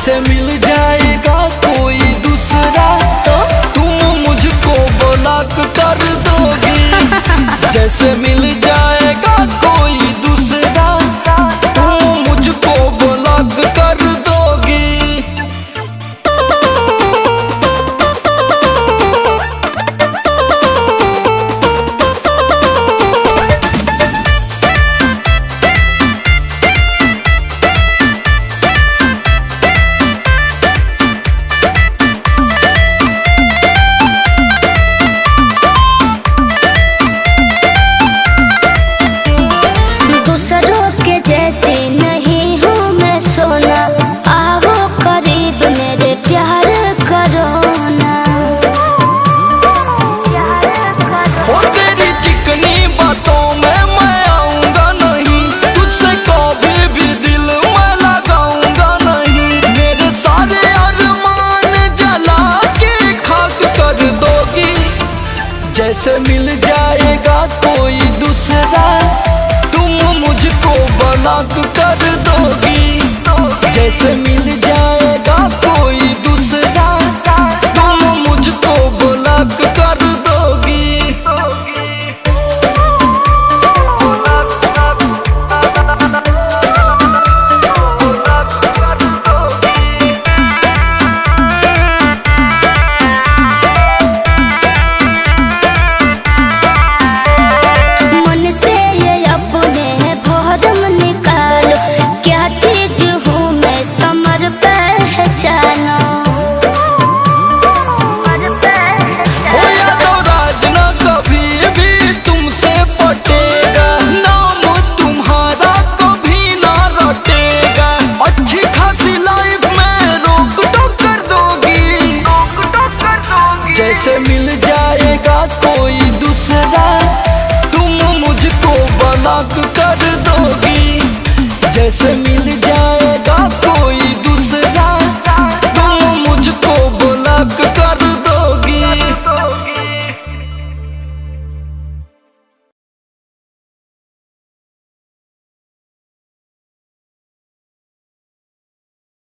जैसे मिल जाएगा कोई दूसरा तो तुम मुझको ब्लॉक कर दोगी। जैसे मिल जाएगा कोई दूसरा तुम मुझको ब्लॉक कर दोगी। जैसे नहीं हूँ मैं सोना, आओ करीब मेरे प्यार करो ना। हो तेरी चिकनी बातों में मैं आऊंगा नहीं, तुझसे कभी भी दिल में लगाऊंगा नहीं। मेरे सारे अरमान जला के खाक कर दोगी। जैसे मिल जाएगा कोई दूसरा मुझको ब्लॉक कर दोगी। जैसे मिल जाएगा कोई दूसरा तुम मुझको ब्लॉक कर दोगी। जैसे मिल जाएगा कोई दूसरा तुम मुझको ब्लॉक कर दोगी। जैसे मिल